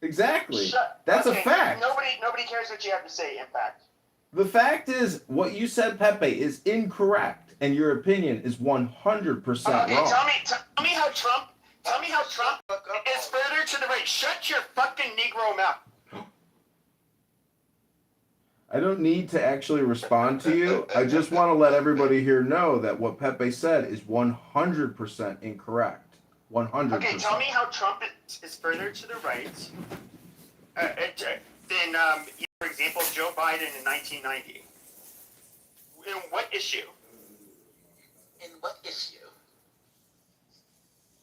Exactly. That's a fact. Nobody cares what you have to say, in fact. The fact is, what you said, Pepe, is incorrect, and your opinion is 100% wrong. Okay, tell me how Trump is further to the right. Shut your fucking Negro mouth. I don't need to actually respond to you. I just want to let everybody here know that what Pepe said is 100% incorrect. 100%. Okay, tell me how Trump is further to the right than, for example, Joe Biden in 1990. In what issue? In what issue?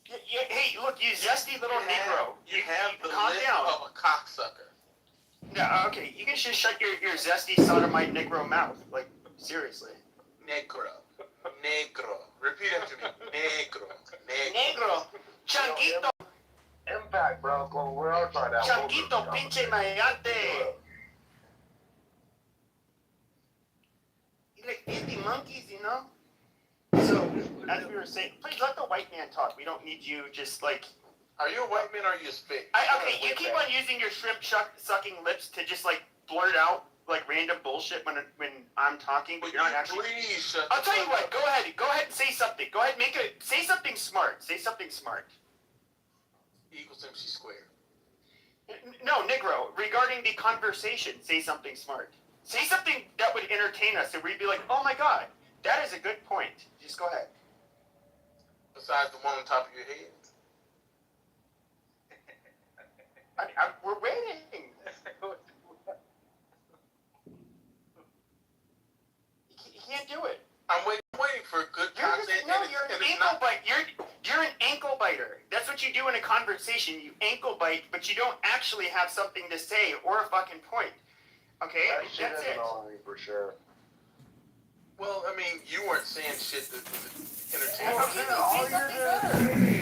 Hey, look, you zesty little Negro. You have the calm lip down. of a cocksucker. Yeah, okay, you can just shut your zesty sodomite Negro mouth. Like, seriously. Negro. Repeat after me. Negro. Changuito. Impact, bro. We're all trying to have Changuito, pinche mayate. You like 50 monkeys, you know? So, as we were saying, please let the white man talk. We don't need you just like... Are you a white man or are you a spit? Okay, you keep on using your shrimp sucking lips to just like blurt out like random bullshit when I'm talking, but you're not actually. Please shut I'll tell you what. Go ahead and say something. Go ahead, say something smart. Say something smart. Equals MC squared. No, Negro. Regarding the conversation, say something smart. Say something that would entertain us, and we'd be like, "Oh my God, that is a good point." Just go ahead. Besides the one on top of your head. We're waiting. You can't do it. I'm waiting for good content. You're an ankle biter. You're an ankle biter. That's what you do in a conversation. You ankle bite, but you don't actually have something to say or a fucking point. Okay, that's it. For sure. Well, I mean, you weren't saying shit that was entertaining.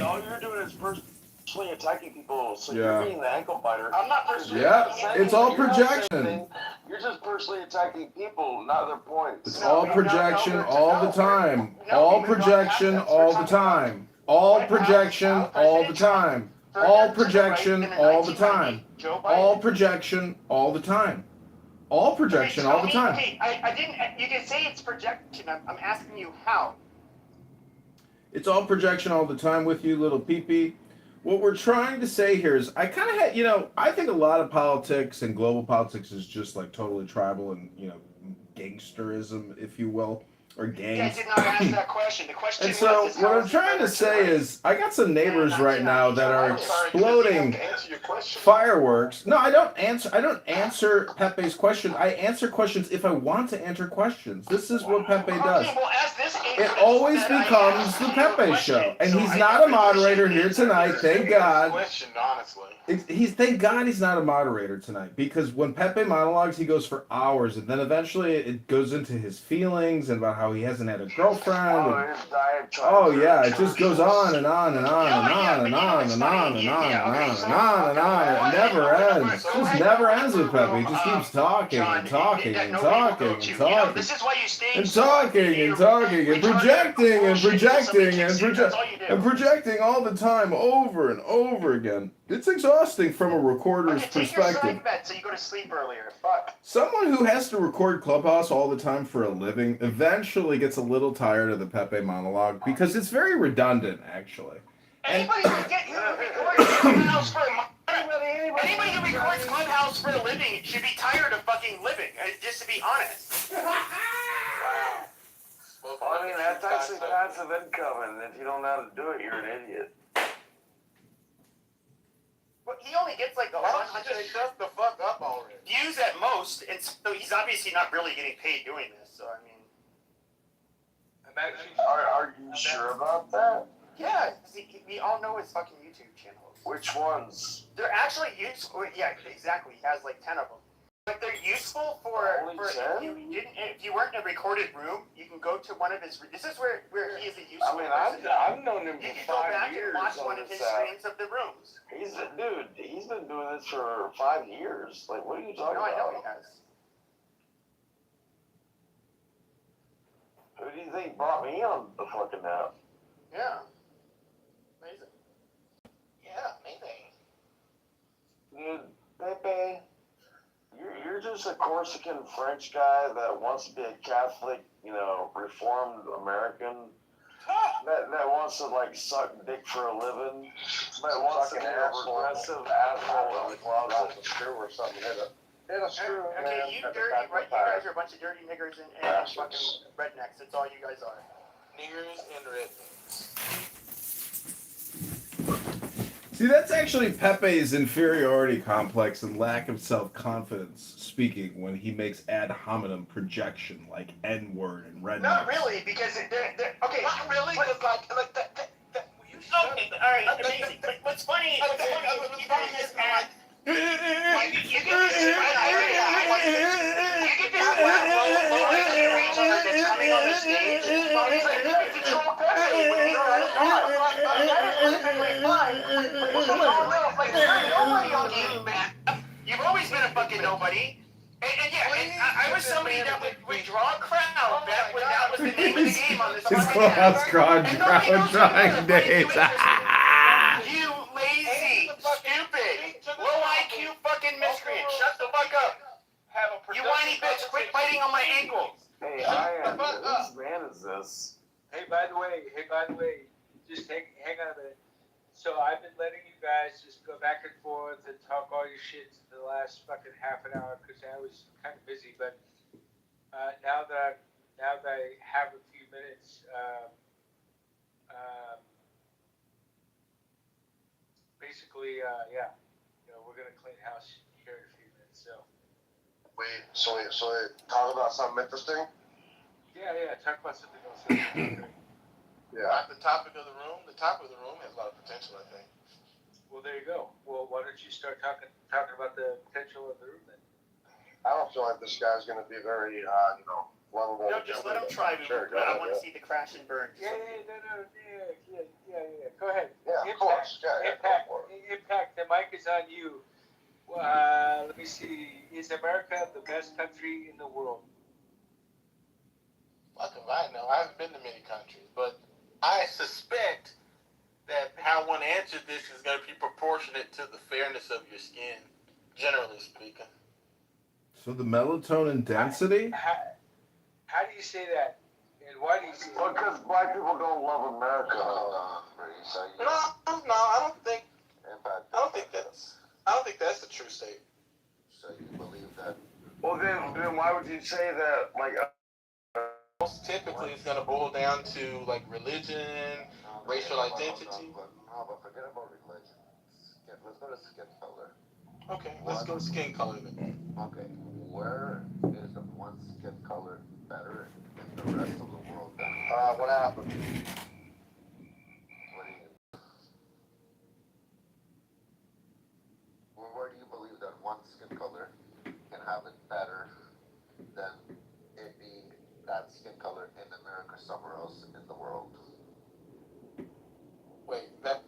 All you're doing is personally attacking people, so Yeah. you're being the ankle biter. I'm not personally. Yeah, it's all projection. You're just personally attacking people, not their points. It's all projection all the time. All projection all the time. All projection all the time. All projection all the time. All projection all the time. All projection all the time. Okay, I didn't. You can say it's projection. I'm asking you how. It's all projection all the time with you, little peepee. What we're trying to say here is, I kind of had, I think a lot of politics and global politics is just like totally tribal and, gangsterism, if you will, or gangs. You guys did not ask that question. The question And so was, what I'm trying to say is, I got some neighbors right now that are exploding fireworks. No, I don't answer Pepe's question. I answer questions if I want to answer questions. This is what Pepe does. Okay, well, as this It always becomes the Pepe show, and he's not a moderator here tonight. Thank God. Thank God he's not a moderator tonight, because when Pepe monologues, he goes for hours, and then eventually it goes into his feelings and about how he hasn't had a girlfriend. Oh yeah, it just goes on and on and on and on and on and on and on and on and on and on. It never ends. It just never ends with Pepe. He just keeps talking and talking and talking and talking This is why you stay and talking and talking and projecting and projecting and projecting all the time, over and over again. It's exhausting from a recorder's perspective. Take your side bet so you go to sleep earlier. Fuck. Someone who has to record Clubhouse all the time for a living eventually gets a little tired of the Pepe monologue, because it's very redundant, actually. Anybody who records Clubhouse for anybody who records Clubhouse for a living should be tired of fucking living. Just to be honest. Wow. Well, I mean, that's actually passive income, and if you don't know how to do it, you're an idiot. Well, he only gets like 100 shut the fuck up already. views at most, and so he's obviously not really getting paid doing this. So I mean, Are you sure about that? yeah, we all know his fucking YouTube channels. Which ones? They're actually useful. Yeah, exactly. He has like 10 of them. But they're useful for if you weren't in a recorded room, you can go to one of his. This is where he is a useful. I mean, I've known him you for can go 5 back years. and watch one of his streams of the rooms. He's been doing this for 5 years. Like, what are you talking about? I know he has. Who do you think brought me on the fucking app? Yeah. Amazing. Yeah, amazing. Dude, Pepe, you're just a Corsican French guy that wants to be a Catholic, Reformed American. That wants to like suck dick for a living. That wants to be a progressive asshole in the closet. A screw or something. Hit a screw. Okay, you dirty, right? You guys are a bunch of dirty niggers and fucking rednecks. That's all you guys are. Niggers and rednecks. See, that's actually Pepe's inferiority complex and lack of self-confidence speaking when he makes ad hominem projection like N-word and rednecks. Not really, because okay. Not really, because like that. Okay, all right, amazing. But what's funny? You guys just add. You get this that's coming on the stage. It's Joel Pepe when you're nobody on game, man. You've always been a fucking nobody. And I was somebody that would draw a crowd back when that was the name of the game on this His fucking clubhouse crowd drawing days. You lazy, stupid, low IQ fucking miscreant. Shut the fuck up. You whiny bitch, quit biting on my ankles. Hey, whose man is this? Hey, by the way, just hang on a minute. So I've been letting you guys just go back and forth and talk all your shit for the last fucking half an hour because I was kind of busy. But now that I have a few minutes, basically, we're gonna clean house here in a few minutes. So. Wait, so talk about something interesting? Yeah, talk about something else. Yeah. The topic of the room has a lot of potential, I think. Well, there you go. Well, why don't you start talking about the potential of the room then? I don't feel like this guy's going to be very, lovable. No, just let him try. Sure, But I want to see the crash and burn. Yeah. Go ahead. Yeah, of course. Yeah, Impact. The mic is on you. Let me see. Is America the best country in the world? Fuck if I know. I haven't been to many countries, but I suspect that how one answers this is going to be proportionate to the fairness of your skin, generally speaking. So the melatonin density? How do you say that? And why do you say that? Because black people don't love America. No, I don't think that's the true state. So you believe that? Well, then why would you say that? Like, Most typically, it's going to boil down to like religion, racial identity. No, but forget about religion. Let's go to skin color. Okay, let's go skin color then. Okay, where is one skin color better than the rest of the world? What happened? Where do you believe that one skin color can have it better than it being that skin color in America somewhere else in the world? Wait, that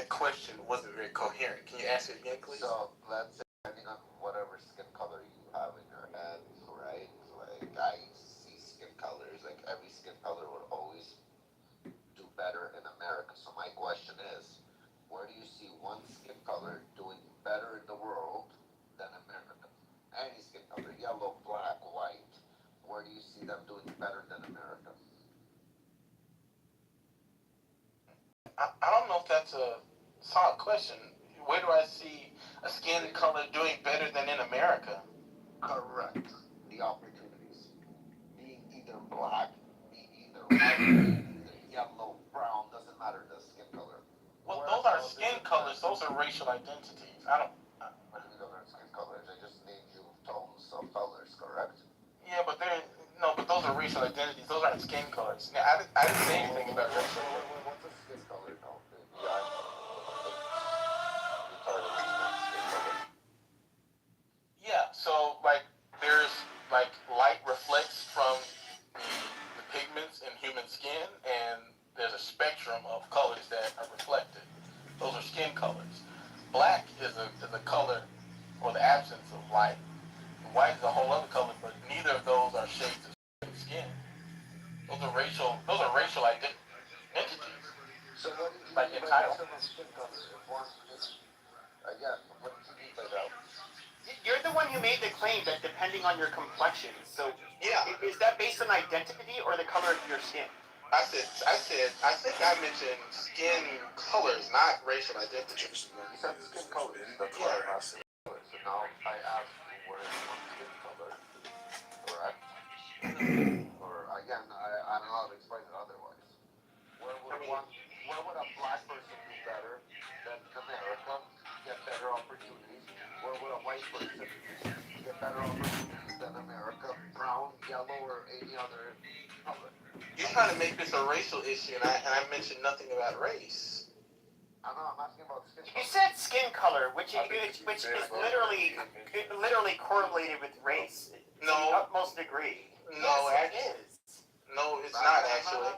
question wasn't very coherent. Can you ask it again, please? So let's say depending on whatever skin color you have in your head, right? Like I see skin colors, like every skin color would always do better in America. So my question is, where do you see one skin color doing better in the world than America? Any skin color, yellow, black, white, where do you see them doing better than America? I don't know if that's a solid question. Where do I see a skin color doing better than in America? Correct. The opportunities. Being either black, being either white, being either yellow, brown, doesn't matter the skin color. Well, those are skin colors. Those are racial identities. What do you mean those are skin colors? I just named you tones of colors, correct? Yeah, but those are racial identities. Those aren't skin colors. Now, I didn't say anything about racial. What's a skin color? No. Yeah, so like there's like light reflects from the pigments in human skin, and there's a spectrum of colors that are reflected. Those are skin colors. Black is a color or the absence of light. White is a whole other color, but neither of those are shades of skin. Those are racial identities. the one who made the claim that depending on your complexion. So Yeah. is that based on identity or the color of your skin? I think I mentioned skin colors, not racial identity. You said skin color. That's why I asked you. So now I ask you where is one skin color, correct? Or again, I don't know how to explain it otherwise. Where would a black person do better than America, get better opportunities? Where would a white person get better opportunities than America, brown, yellow, or any other color? You're trying to make this a racial issue, and I mentioned nothing about race. I know, I'm asking about skin color. You said skin color, which is literally correlated with race to the utmost degree. No, yes, it is. No, it's not actually.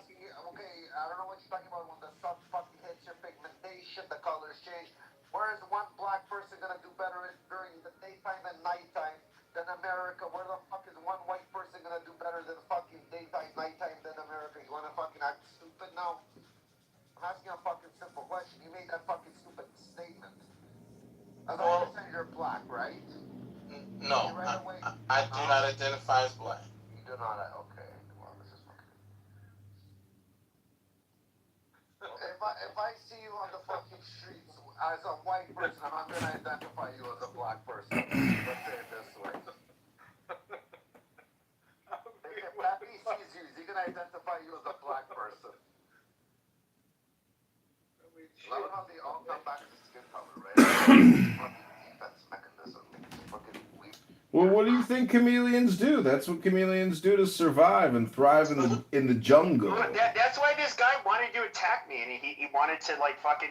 Okay, I don't know what you're talking about when the sun fucking hits your pigmentation, the colors change. Where is one black person gonna do better during the daytime and nighttime than America? Where the fuck is one white person gonna do better than fucking daytime, nighttime than America? You wanna fucking act stupid now? I'm asking a fucking simple question. You made that fucking stupid statement. As I understand, you're black, right? No, I do not identify as black. You do not. Okay. Well, this is fucking. If I see you on the fucking streets as a white person, I'm gonna identify you as a black person. Let's say it this way. If Pappy sees you, is he gonna identify you as a black person? I don't know, they all come back to skin color, right? Fucking defense mechanism. Fucking weak. Well, what do you think chameleons do? That's what chameleons do to survive and thrive in the jungle. That's why this guy wanted to attack me, and he wanted to like fucking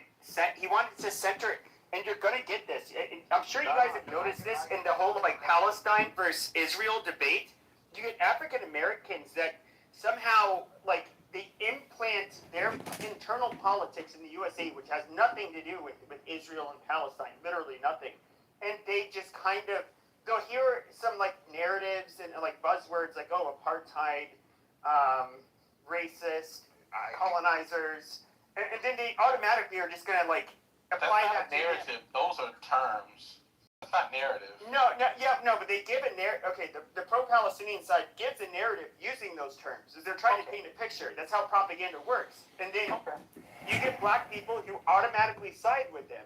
he wanted to center it. And you're gonna get this. I'm sure you guys have noticed this in the whole like Palestine versus Israel debate. You get African Americans that somehow like they implant their internal politics in the USA, which has nothing to do with Israel and Palestine, literally nothing. And they just kind of they'll hear some like narratives and like buzzwords like apartheid, racist, colonizers, and then they automatically are just gonna like apply that narrative. Those are terms. That's not narrative. No, but they give a narrative. Okay, the pro-Palestinian side gives a narrative using those terms. They're trying to paint a picture. That's how propaganda works. And then you get black people who automatically side with them.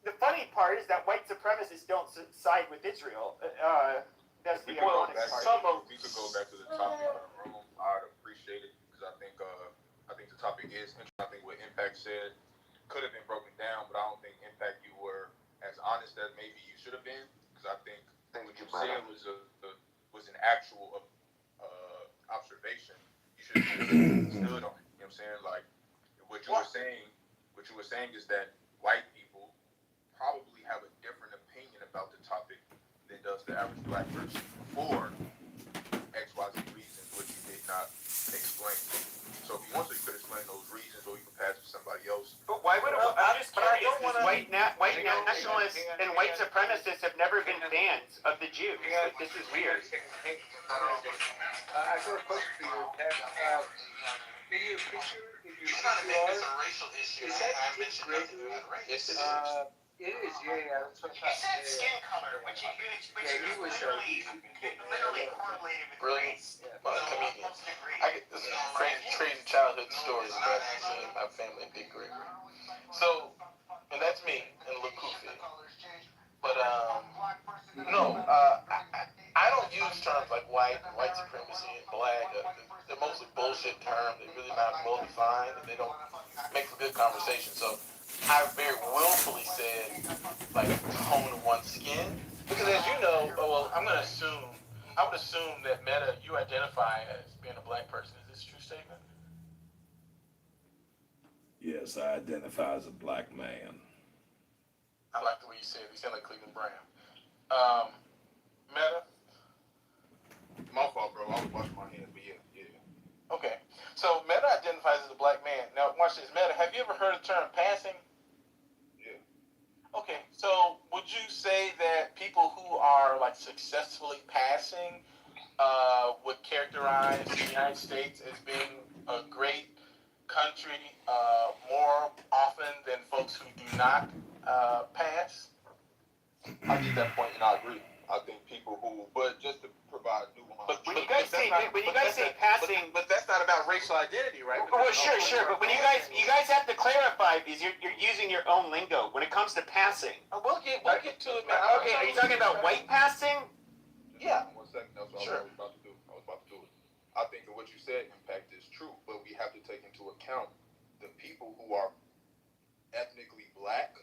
The funny part is that white supremacists don't side with Israel. That's the ironic part. We could go back to the topic of the room. I'd appreciate it because I think the topic is interesting. I think what Impact said could have been broken down, but I don't think Impact you were as honest as maybe you should have been, because I think what you said was an actual observation. You should have stood on it. You know what I'm saying? Like what you were saying is that white people probably have a different opinion about the topic than does the average black person for XYZ reasons, which you did not explain. So if you want to, you could explain those reasons, or you can pass it to somebody else. But why would I'm just curious, because white nationalists and white supremacists have never been fans of the Jews. Like, this is weird. I got a question for you, Pat. In your picture, if you You're trying to make this a racial issue. Is that I mentioned nothing about race. Yes, it is. It is, yeah. That's what You said skin color, which is literally correlated with race. Well, comedians. I get this crazy childhood stories about my family in Big Gregory. So, and that's me and Lukufi. But no, I don't use terms like white supremacy and black. They're mostly bullshit terms. They're really not well defined, and they don't make for good conversation. So I very willfully said like tone of one's skin, because as you know, I would assume that Meta, you identify as being a black person. Is this a true statement? Yes, I identify as a black man. I like the way you said it. You sound like Cleveland Brown. Meta? My fault, bro. I was washing my hands, but yeah. Okay. So Meta identifies as a black man. Now, watch this. Meta, have you ever heard the term passing? Yeah. Okay. So would you say that people who are like successfully passing would characterize the United States as being a great country more often than folks who do not pass? I get that point, and I agree. I think people who, but just to provide nuance. But when you guys say passing, but that's not about racial identity, right? well, sure. But when you guys have to clarify because you're using your own lingo when it comes to passing. We'll get to it. Man. Okay, are you talking about white passing? Yeah. 1 second. That's what Sure. I was about to do. I think that what you said, Impact, is true, but we have to take into account the people who are ethnically black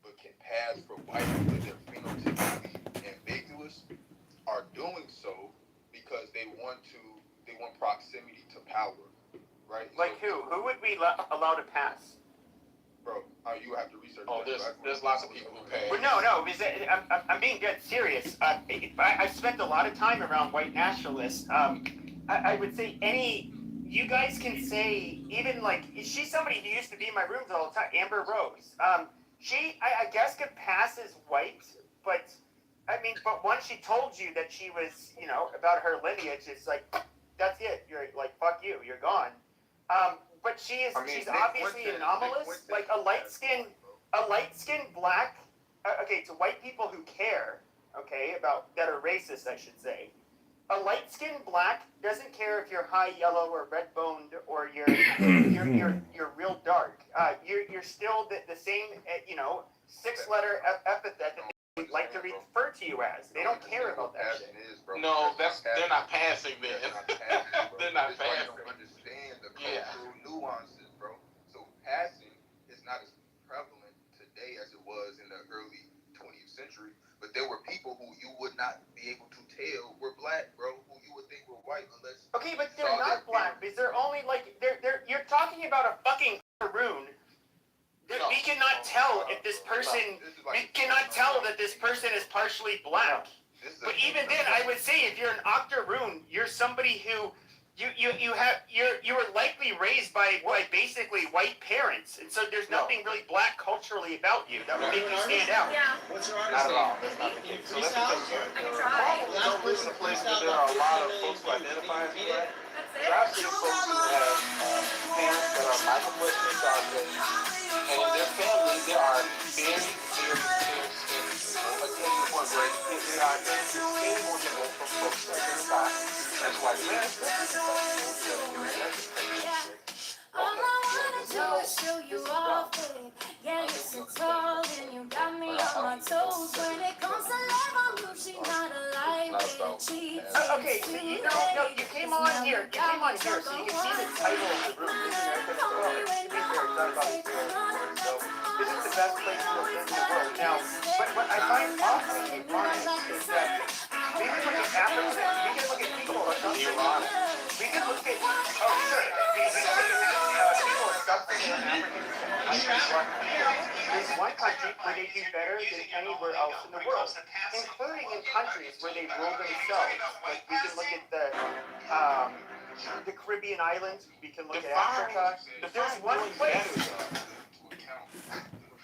but can pass for white because they're phenotypically ambiguous are doing so because they want proximity to power, right? Like so, who? Who would we allow to pass? Bro, you have to research. Oh, there's lots of people who pass. Well, no. I'm being dead serious. I've spent a lot of time around white nationalists. I would say you guys can say, even like, she's somebody who used to be in my rooms all the time, Amber Rose. She, I guess, could pass as white, but once she told you that she was, about her lineage, it's like, that's it. You're like, fuck you, you're gone. But she's obviously anomalous, like a light-skinned black, to white people who care, that are racist, I should say. A light-skinned black doesn't care if you're high yellow or red-boned or you're real dark. You're still the same, 6-letter epithet that they like to refer to you as. They don't care about that shit. No, they're not passing then. They're not passing. Don't understand the cultural nuances, bro. So passing is not as prevalent today as it was in the early 20th century. But there were people who you would not be able to tell were black, bro, who you would think were white unless. Okay, but they're not black because they're only like they're. You're talking about a fucking maroon. We cannot tell if this person. We cannot tell that this person is partially black. But even then, I would say if you're an octoroon, you're somebody who you were likely raised by basically white parents, and so there's nothing really black culturally about you that would make you stand out. Yeah. What's your Not artist at name? all. That's not the case. So that's Freestyle? the thing. I can try. Last This is a place where there are a lot of folks who identify as black. That's There are it. actually folks who have parents that are microplexed misogynist, and in their family there are very, very fair skinned people. Like to the point where they are distinguishable from folks who identify as white men. All I wanna do is show you off, babe. Yeah, you're so tall and you got me on my toes. When it comes to love, I'm usually not a lightweight. Cheat. Okay, so you came on here. You came on here so you can see the title of the room. This is the best place to live in the world. Now, what I find awfully ironic is that we can look at Africa, we can look at people or something. We can look at, people or something in African. There's one country where they do better than anywhere else in the world, including in countries where they rule themselves. Like we can look at the Caribbean islands. We can look at Africa. But there's one place.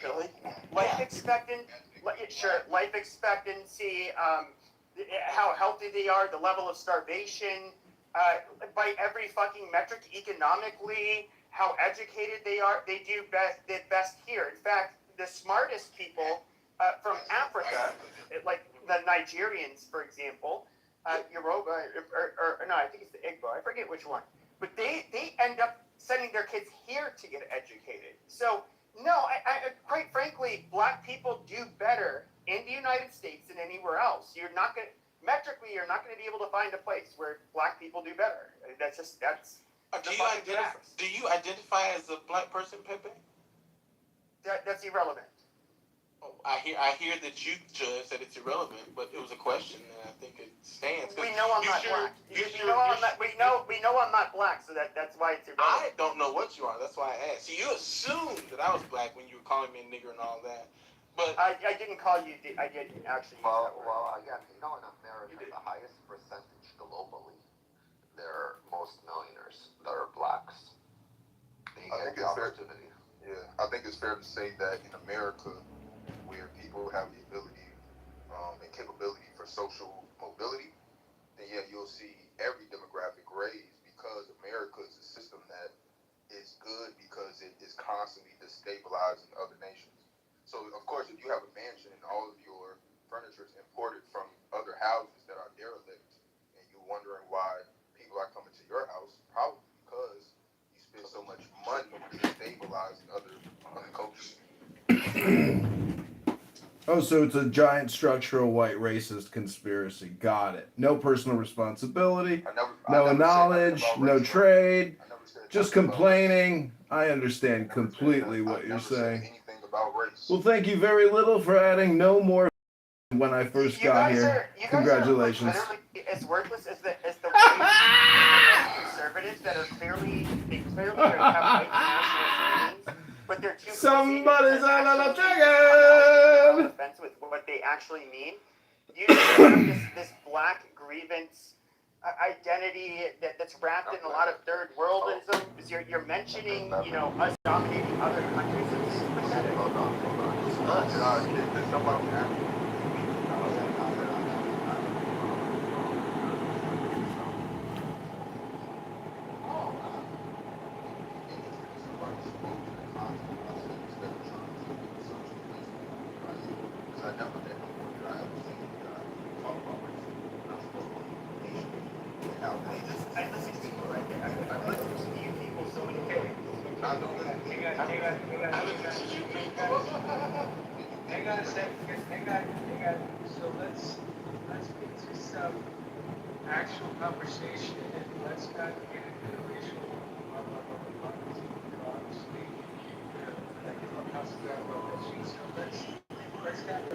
Really? Life expectancy, how healthy they are, the level of starvation, by every fucking metric economically, how educated they are, they do best here. In fact, the smartest people from Africa, like the Nigerians, for example, Yoruba, or no, I think it's the Igbo, I forget which one, but they end up sending their kids here to get educated. So, no, I quite frankly, black people do better in the United States than anywhere else. You're not going to be able to find a place where black people do better. That's Do you identify as a black person, Pepe? That's irrelevant. Oh, I hear that you judge that it's irrelevant, but it was a question, and I think it stands. We know I'm not black. We know I'm not black, so that's why it's irrelevant. I don't know what you are. That's why I asked. You assumed that I was black when you were calling me a nigger and all that, but I didn't call you. I didn't actually. Well, again, in America, the highest percentage globally, there are most millionaires that are blacks. They get the opportunity. I think it's fair to say that in America, where people have the ability and capability for social mobility, then you'll see every demographic raise because America is a system that is good because it is constantly destabilizing other nations. So, of course, if you have a mansion and all of your furniture furniture is imported from other houses that are derelict, and you're wondering why people are coming to your house, probably because you spend so much money destabilizing other cultures. Oh, so it's a giant structural white racist conspiracy. Got it. No personal responsibility, no knowledge, no trade, just complaining. I understand completely what you're saying. Anything about race. Well, thank you very little for adding no more when I first got here. Congratulations. Are literally as worthless as the white conservatives that are clearly have white nationalist leanings, but they're too Somebody's on a dragon. Offense with what they actually mean. You have this black grievance identity that's wrapped in a lot of third worldism. You're mentioning, us dominating other countries. It's pathetic. I listen to people like that. I listen to you people so many times. Hang on a second. Hang on. So let's get to some actual conversation and let's not get into the racial obviously, I give a house about that. So let's have a